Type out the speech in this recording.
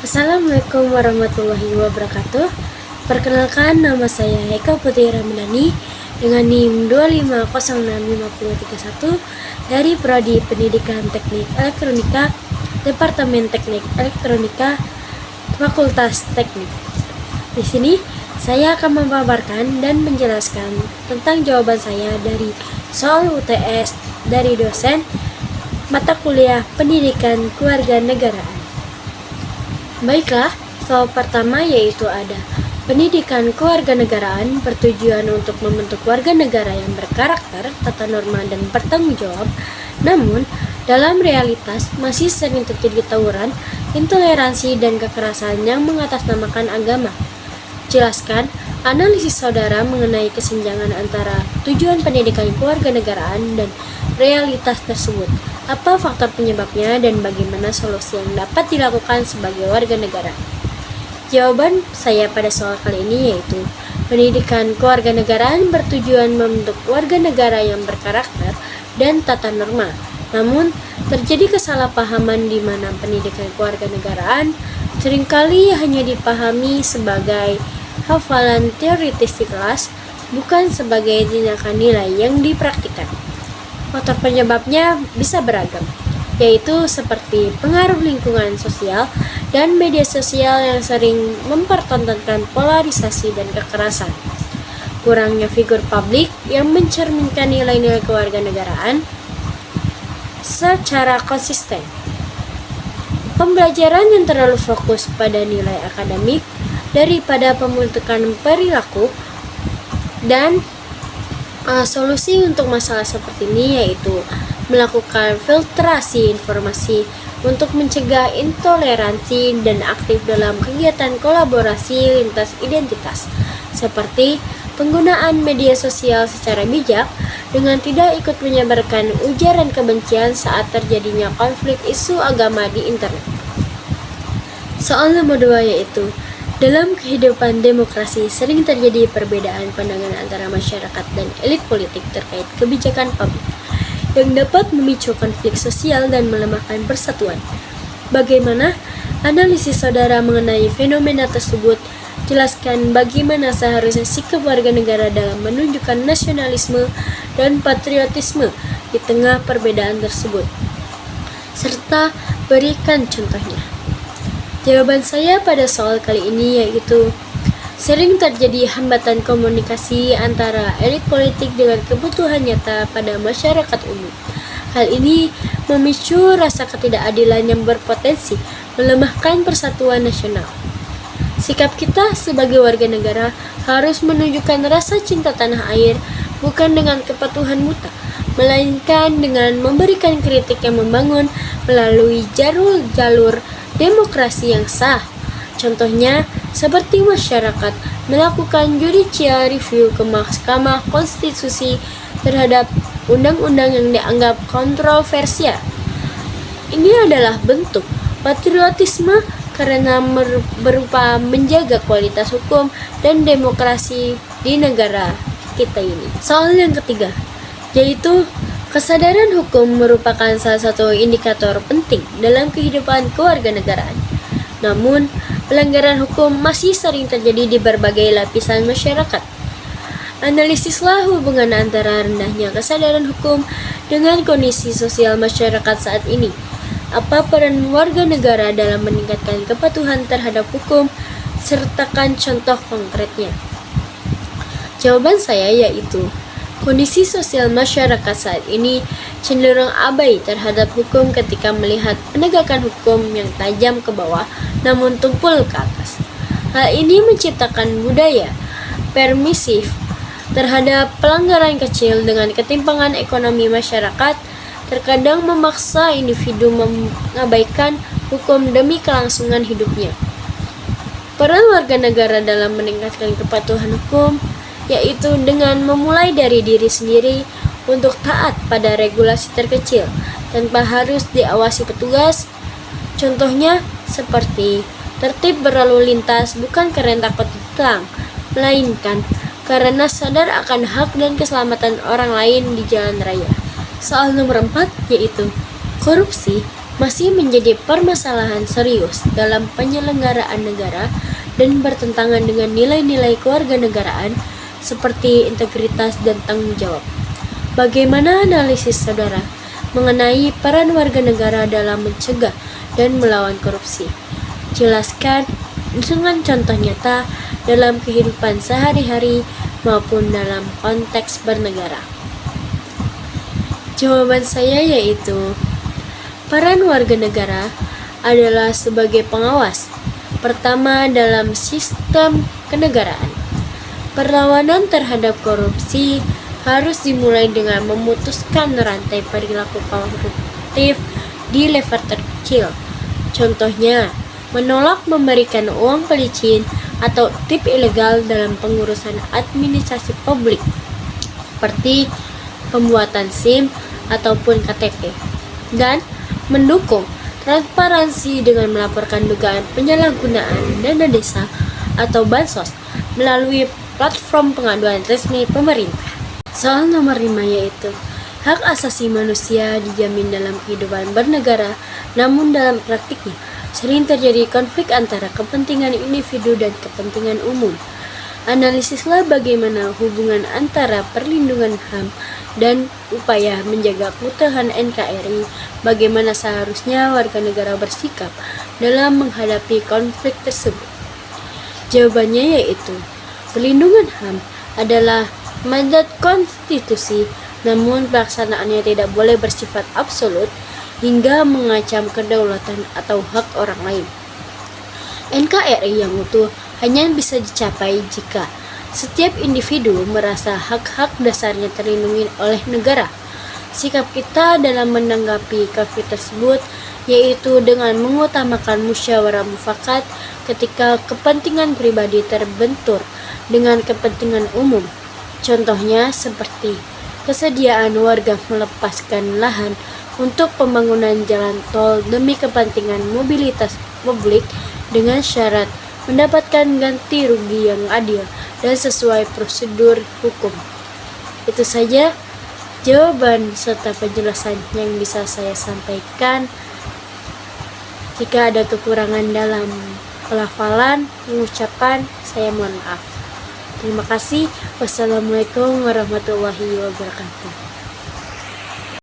Assalamualaikum warahmatullahi wabarakatuh. Perkenalkan, nama saya Eka Putri Ramadhani dengan NIM 2506531 dari Prodi Pendidikan Teknik Elektronika, Departemen Teknik Elektronika, Fakultas Teknik. Di sini saya akan memaparkan dan menjelaskan tentang jawaban saya dari soal UTS dari dosen mata kuliah Pendidikan Kewarganegaraan. Baiklah, soal pertama yaitu ada pendidikan kewarganegaraan bertujuan untuk membentuk warga negara yang berkarakter, tata norma, dan bertanggung jawab. Namun, dalam realitas masih sering terjadi tawuran, intoleransi, dan kekerasan yang mengatasnamakan agama. Jelaskan analisis saudara mengenai kesenjangan antara tujuan pendidikan kewarganegaraan dan realitas tersebut. Apa faktor penyebabnya dan bagaimana solusi yang dapat dilakukan sebagai warga negara? Jawaban saya pada soal kali ini yaitu pendidikan kewarganegaraan bertujuan membentuk warga negara yang berkarakter dan tata norma. Namun, terjadi kesalahpahaman di mana pendidikan kewarganegaraan seringkali hanya dipahami sebagai hafalan teoritis di kelas, bukan sebagai tindakan nilai yang dipraktikkan. Faktor penyebabnya bisa beragam, yaitu seperti pengaruh lingkungan sosial dan media sosial yang sering mempertontonkan polarisasi dan kekerasan, kurangnya figur publik yang mencerminkan nilai-nilai kewarganegaraan secara konsisten, pembelajaran yang terlalu fokus pada nilai akademik daripada pembentukan perilaku, dan solusi untuk masalah seperti ini yaitu melakukan filtrasi informasi untuk mencegah intoleransi dan aktif dalam kegiatan kolaborasi lintas identitas, seperti penggunaan media sosial secara bijak dengan tidak ikut menyebarkan ujaran kebencian saat terjadinya konflik isu agama di internet. Soal nomor 2 yaitu dalam kehidupan demokrasi sering terjadi perbedaan pandangan antara masyarakat dan elit politik terkait kebijakan publik yang dapat memicu konflik sosial dan melemahkan persatuan. Bagaimana analisis saudara mengenai fenomena tersebut? Jelaskan bagaimana seharusnya sikap warga negara dalam menunjukkan nasionalisme dan patriotisme di tengah perbedaan tersebut, serta berikan contohnya. Jawaban saya pada soal kali ini yaitu sering terjadi hambatan komunikasi antara elit politik dengan kebutuhan nyata pada masyarakat umum. Hal ini memicu rasa ketidakadilan yang berpotensi melemahkan persatuan nasional. Sikap kita sebagai warga negara harus menunjukkan rasa cinta tanah air bukan dengan kepatuhan buta, melainkan dengan memberikan kritik yang membangun melalui jalur demokrasi yang sah. Contohnya, seperti masyarakat melakukan judicial review ke Mahkamah Konstitusi terhadap undang-undang yang dianggap kontroversial. Ini adalah bentuk patriotisme karena berupa menjaga kualitas hukum dan demokrasi di negara kita ini. Soal yang ketiga, yaitu kesadaran hukum merupakan salah satu indikator penting dalam kehidupan kewarganegaraan. Namun, pelanggaran hukum masih sering terjadi di berbagai lapisan masyarakat. Analisislah hubungan antara rendahnya kesadaran hukum dengan kondisi sosial masyarakat saat ini. Apa peran warga negara dalam meningkatkan kepatuhan terhadap hukum? Sertakan contoh konkretnya. Jawaban saya yaitu kondisi sosial masyarakat saat ini cenderung abai terhadap hukum ketika melihat penegakan hukum yang tajam ke bawah namun tumpul ke atas. Hal ini menciptakan budaya permisif terhadap pelanggaran kecil dengan ketimpangan ekonomi masyarakat, terkadang memaksa individu mengabaikan hukum demi kelangsungan hidupnya. Peran warga negara dalam meningkatkan kepatuhan hukum yaitu dengan memulai dari diri sendiri untuk taat pada regulasi terkecil tanpa harus diawasi petugas. Contohnya seperti tertib berlalu lintas bukan karena takut ditilang, melainkan karena sadar akan hak dan keselamatan orang lain di jalan raya. Soal nomor 4 yaitu korupsi masih menjadi permasalahan serius dalam penyelenggaraan negara dan bertentangan dengan nilai-nilai kewarganegaraan seperti integritas dan tanggung jawab. Bagaimana analisis saudara mengenai peran warga negara dalam mencegah dan melawan korupsi? Jelaskan dengan contoh nyata dalam kehidupan sehari-hari maupun dalam konteks bernegara. Jawaban saya yaitu peran warga negara adalah sebagai pengawas. Pertama, dalam sistem kenegaraan. Perlawanan terhadap korupsi harus dimulai dengan memutuskan rantai perilaku koruptif di level terkecil. Contohnya, menolak memberikan uang pelicin atau tip ilegal dalam pengurusan administrasi publik, seperti pembuatan SIM ataupun KTP, dan mendukung transparansi dengan melaporkan dugaan penyalahgunaan dana desa atau bansos melalui platform pengaduan resmi pemerintah. Soal nomor 5 yaitu hak asasi manusia dijamin dalam kehidupan bernegara, namun dalam praktiknya sering terjadi konflik antara kepentingan individu dan kepentingan umum. Analisislah bagaimana hubungan antara perlindungan HAM dan upaya menjaga keutuhan NKRI, bagaimana seharusnya warga negara bersikap dalam menghadapi konflik tersebut. Jawabannya yaitu, perlindungan HAM adalah mandat konstitusi, namun pelaksanaannya tidak boleh bersifat absolut hingga mengancam kedaulatan atau hak orang lain. NKRI yang utuh hanya bisa dicapai jika setiap individu merasa hak-hak dasarnya terlindungi oleh negara. Sikap kita dalam menanggapi konflik tersebut yaitu dengan mengutamakan musyawarah mufakat ketika kepentingan pribadi terbentur dengan kepentingan umum. Contohnya seperti kesediaan warga melepaskan lahan untuk pembangunan jalan tol demi kepentingan mobilitas publik dengan syarat mendapatkan ganti rugi yang adil dan sesuai prosedur hukum. Itu saja jawaban serta penjelasan yang bisa saya sampaikan. Jika ada kekurangan dalam pelafalan, pengucapan, saya mohon maaf. Terima kasih. Wassalamualaikum warahmatullahi wabarakatuh.